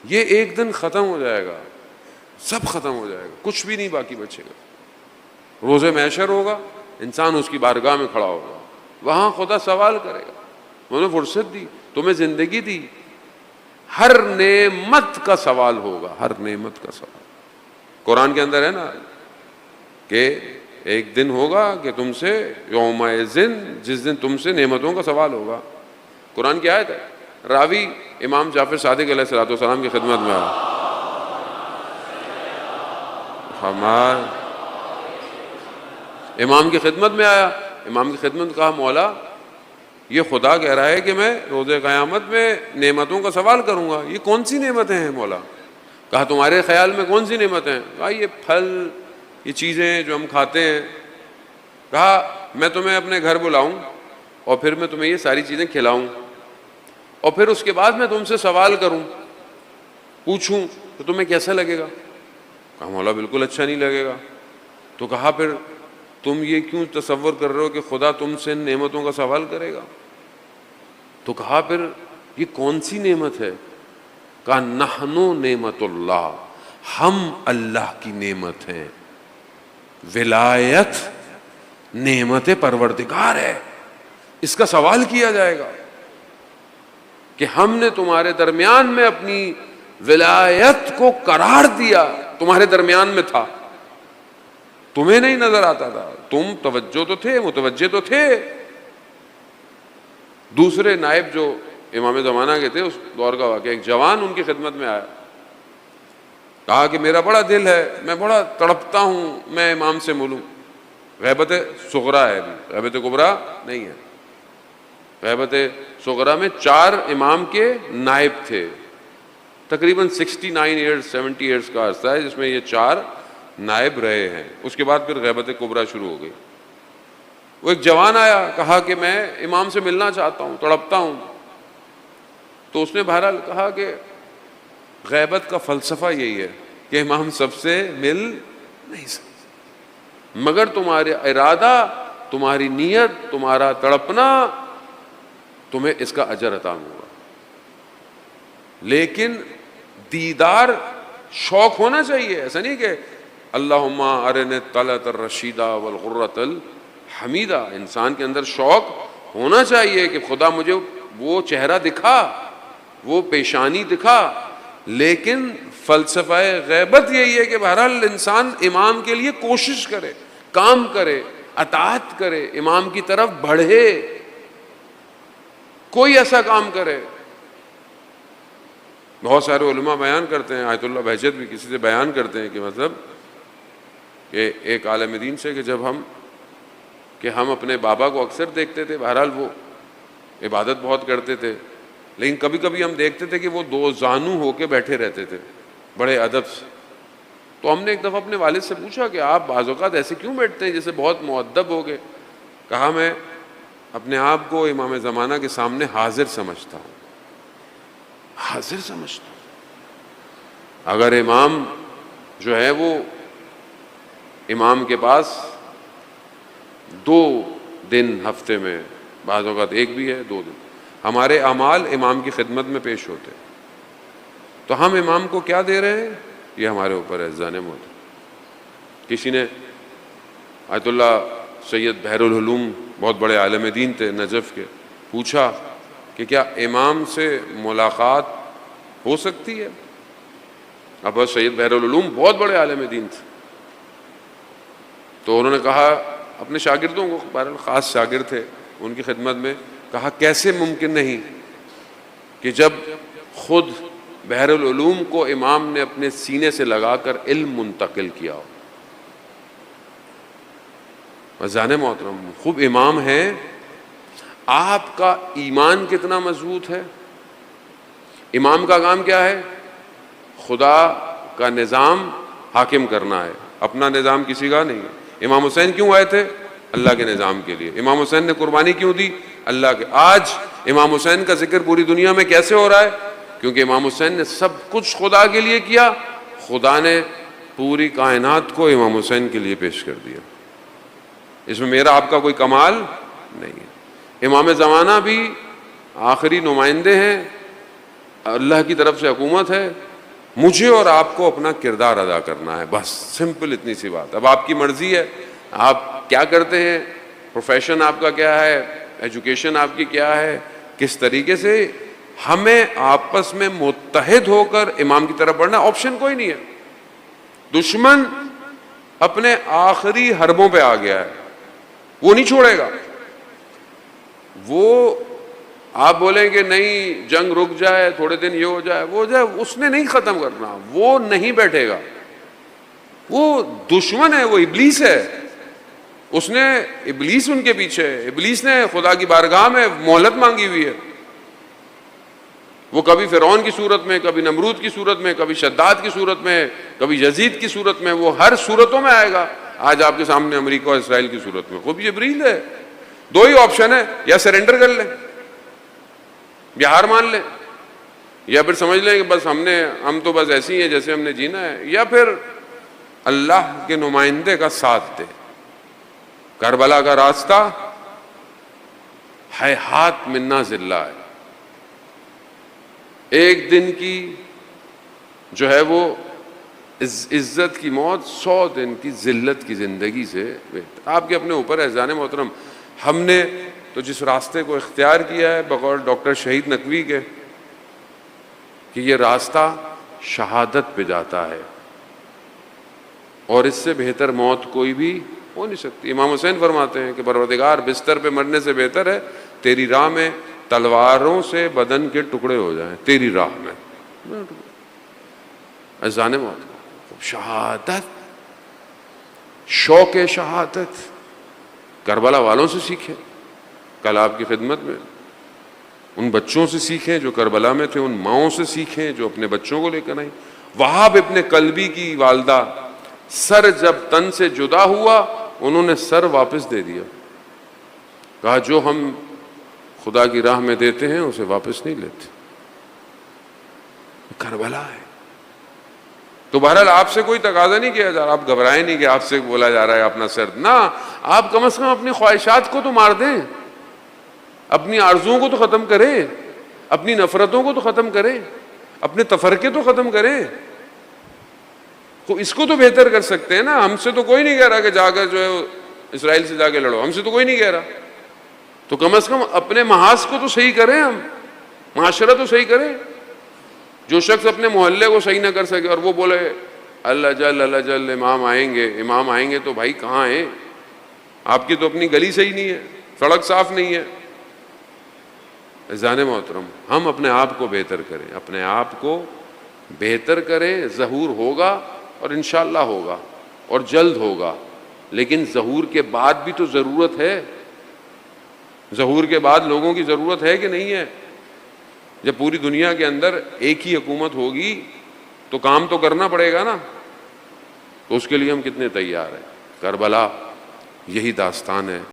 یہ ایک دن ختم ہو جائے گا، سب ختم ہو جائے گا، کچھ بھی نہیں باقی بچے گا۔ روز محشر ہوگا، انسان اس کی بارگاہ میں کھڑا ہوگا، وہاں خدا سوال کرے گا، میں نے فرصت دی، تمہیں زندگی دی، ہر نعمت کا سوال ہوگا، ہر نعمت کا سوال۔ قرآن کے اندر ہے نا کہ ایک دن ہوگا کہ تم سے یومئذ، جس دن تم سے نعمتوں کا سوال ہوگا۔ قرآن کی آیت ہے، راوی امام جعفر صادق علیہ السلام کی خدمت میں آیا، امام کی خدمت میں آیا، امام کی خدمت میں کہا مولا یہ خدا کہہ رہا ہے کہ میں روز قیامت میں نعمتوں کا سوال کروں گا، یہ کون سی نعمتیں ہیں مولا؟ کہا تمہارے خیال میں کون سی نعمتیں ہیں؟ کہا یہ پھل، یہ چیزیں جو ہم کھاتے ہیں۔ کہا میں تمہیں اپنے گھر بلاؤں اور پھر میں تمہیں یہ ساری چیزیں کھلاؤں اور پھر اس کے بعد میں تم سے سوال کروں، پوچھوں تو تمہیں کیسا لگے گا؟ کہا مولا بالکل اچھا نہیں لگے گا۔ تو کہا پھر تم یہ کیوں تصور کر رہے ہو کہ خدا تم سے نعمتوں کا سوال کرے گا؟ تو کہا پھر یہ کون سی نعمت ہے؟ کہا نحنو نعمت اللہ، ہم اللہ کی نعمت ہیں، ولایت نعمت پروردگار ہے، اس کا سوال کیا جائے گا کہ ہم نے تمہارے درمیان میں اپنی ولایت کو قرار دیا، تمہارے درمیان میں تھا، تمہیں نہیں نظر آتا تھا، تم توجہ تو تھے، متوجہ تو تھے۔ دوسرے نائب جو امام زمانہ کے تھے، اس دور کا واقعہ، ایک جوان ان کی خدمت میں آیا، کہا کہ میرا بڑا دل ہے، میں بڑا تڑپتا ہوں میں امام سے ملوں۔ غیبت صغرا ہے ابھی، غیبت کبریٰ نہیں ہے۔ غیبت صغرا میں 4 امام کے نائب تھے، تقریباً 69 ایئرز 70 ایئرز کا عرصہ ہے جس میں یہ 4 نائب رہے ہیں۔ اس کے بعد پھر غیبت کبریٰ شروع ہو گئی۔ وہ ایک جوان آیا، کہا کہ میں امام سے ملنا چاہتا ہوں، تڑپتا ہوں۔ تو اس نے بہرحال کہا کہ غیبت کا فلسفہ یہی ہے کہ امام سب سے مل نہیں سکتے، مگر تمہارا ارادہ، تمہاری نیت، تمہارا تڑپنا، تمہیں اس کا اجر عطا ہوگا۔ لیکن دیدار شوق ہونا چاہیے، ایسا نہیں کہ اللہم ارنی الطلعۃ الرشیدہ والغرۃ الحمیدہ۔ انسان کے اندر شوق ہونا چاہیے کہ خدا مجھے وہ چہرہ دکھا، وہ پیشانی دکھا، لیکن فلسفہ غیبت یہی ہے کہ بہرحال انسان امام کے لیے کوشش کرے، کام کرے، اطاعت کرے، امام کی طرف بڑھے، کوئی ایسا کام کرے۔ بہت سارے علماء بیان کرتے ہیں، آیت اللہ بہجت بھی کسی سے بیان کرتے ہیں کہ مطلب کہ ایک عالم دین سے کہ ہم اپنے بابا کو اکثر دیکھتے تھے، بہرحال وہ عبادت بہت کرتے تھے، لیکن کبھی کبھی ہم دیکھتے تھے کہ وہ 2 زانو ہو کے بیٹھے رہتے تھے بڑے ادب سے۔ تو ہم نے ایک دفعہ اپنے والد سے پوچھا کہ آپ بعض اوقات ایسے کیوں بیٹھتے ہیں جیسے بہت مؤدب ہو گئے؟ کہا میں اپنے آپ کو امام زمانہ کے سامنے حاضر سمجھتا ہوں، حاضر سمجھتا ہوں۔ اگر امام جو ہے وہ امام کے پاس 2 دن ہفتے میں، بعض اوقات ایک بھی ہے 2 دن، ہمارے اعمال امام کی خدمت میں پیش ہوتے، تو ہم امام کو کیا دے رہے ہیں؟ یہ ہمارے اوپر ہے ذہن موت۔ کسی نے آیت اللہ سید بحر العلوم، بہت بڑے عالم دین تھے نجف کے، پوچھا کہ کیا امام سے ملاقات ہو سکتی ہے؟ اب سید بحر العلوم بہت بڑے عالم دین تھے، تو انہوں نے کہا اپنے شاگردوں کو، بہرحال خاص شاگرد تھے ان کی خدمت میں، کہا کیسے ممکن نہیں کہ جب خود بحر العلوم کو امام نے اپنے سینے سے لگا کر علم منتقل کیا ہو۔ وزان محترم، خوب امام ہیں، آپ کا ایمان کتنا مضبوط ہے؟ امام کا کام کیا ہے؟ خدا کا نظام حاکم کرنا ہے، اپنا نظام کسی کا نہیں ہے۔ امام حسین کیوں آئے تھے؟ اللہ کے نظام کے لیے۔ امام حسین نے قربانی کیوں دی؟ اللہ کے۔ آج امام حسین کا ذکر پوری دنیا میں کیسے ہو رہا ہے؟ کیونکہ امام حسین نے سب کچھ خدا کے لیے کیا، خدا نے پوری کائنات کو امام حسین کے لیے پیش کر دیا۔ اس میں میرا آپ کا کوئی کمال نہیں ہے۔ امام زمانہ بھی آخری نمائندے ہیں، اللہ کی طرف سے حکومت ہے، مجھے اور آپ کو اپنا کردار ادا کرنا ہے، بس سمپل اتنی سی بات۔ اب آپ کی مرضی ہے آپ کیا کرتے ہیں، پروفیشن آپ کا کیا ہے، ایجوکیشن آپ کی کیا ہے، کس طریقے سے۔ ہمیں آپس میں متحد ہو کر امام کی طرف بڑھنا، آپشن کوئی نہیں ہے۔ دشمن اپنے آخری حربوں پہ آ گیا ہے، وہ نہیں چھوڑے گا۔ وہ آپ بولیں کہ نہیں جنگ رک جائے، تھوڑے دن یہ ہو جائے وہ ہو جائے، اس نے نہیں ختم کرنا، وہ نہیں بیٹھے گا۔ وہ دشمن ہے، وہ ابلیس ہے، اس نے ابلیس ان کے پیچھے ہے، ابلیس نے خدا کی بارگاہ میں مہلت مانگی ہوئی ہے۔ وہ کبھی فرعون کی صورت میں، کبھی نمرود کی صورت میں، کبھی شداد کی صورت میں، کبھی یزید کی صورت میں، وہ ہر صورتوں میں آئے گا۔ آج آپ کے سامنے امریکہ اور اسرائیل کی صورت میں خود جبریل ہے۔ دو ہی آپشن ہے، یا سرنڈر کر لیں یا ہار مان لیں، یا پھر سمجھ لیں کہ بس ہم تو بس ایسی ہیں جیسے ہم نے جینا ہے، یا پھر اللہ کے نمائندے کا ساتھ دے۔ کربلا کا راستہ ہیہات منا ذلہ ہے، ایک دن کی جو ہے وہ عزت کی موت 100 دن کی ذلت کی زندگی سے بہتر۔ آپ کے اپنے اوپر ہے جان محترم۔ ہم نے تو جس راستے کو اختیار کیا ہے بقول ڈاکٹر شہید نقوی کے کہ یہ راستہ شہادت پہ جاتا ہے، اور اس سے بہتر موت کوئی بھی ہو نہیں سکتی۔ امام حسین فرماتے ہیں کہ پروردگار بستر پہ مرنے سے بہتر ہے تیری راہ میں تلواروں سے بدن کے ٹکڑے ہو جائیں، تیری راہ میں اذان موت، شہادت، شوق شہادت کربلا والوں سے سیکھیں۔ کل آپ کی خدمت میں ان بچوں سے سیکھیں جو کربلا میں تھے، ان ماؤں سے سیکھیں جو اپنے بچوں کو لے کر آئیں۔ وہاب ابن کلبی کی والدہ سر جب تن سے جدا ہوا انہوں نے سر واپس دے دیا، کہا جو ہم خدا کی راہ میں دیتے ہیں اسے واپس نہیں لیتے۔ کربلا ہے۔ تو بہرحال آپ سے کوئی تقاضا نہیں کیا جا رہا، آپ گھبرائیں نہیں کہ آپ سے بولا جا رہا ہے اپنا سر، نہ، آپ کم از کم اپنی خواہشات کو تو مار دیں، اپنی آرزوؤں کو تو ختم کریں، اپنی نفرتوں کو تو ختم کریں، اپنے تفرقے تو ختم کریں۔ تو اس کو تو بہتر کر سکتے ہیں نا۔ ہم سے تو کوئی نہیں کہہ رہا کہ جا کر جو ہے اسرائیل سے جا کے لڑو، ہم سے تو کوئی نہیں کہہ رہا، تو کم از کم اپنے محاذ کو تو صحیح کریں، ہم معاشرہ تو صحیح کریں۔ جو شخص اپنے محلے کو صحیح نہ کر سکے اور وہ بولے اللہ جل امام آئیں گے، تو بھائی کہاں ہیں؟ آپ کی تو اپنی گلی صحیح نہیں ہے، سڑک صاف نہیں ہے۔ عزیزان محترم، ہم اپنے آپ کو بہتر کریں، اپنے آپ کو بہتر کریں۔ ظہور ہوگا اور انشاءاللہ ہوگا اور جلد ہوگا، لیکن ظہور کے بعد بھی تو ضرورت ہے۔ ظہور کے بعد لوگوں کی ضرورت ہے کہ نہیں ہے؟ جب پوری دنیا کے اندر ایک ہی حکومت ہوگی تو کام تو کرنا پڑے گا نا، تو اس کے لیے ہم کتنے تیار ہیں؟ کربلا یہی داستان ہے۔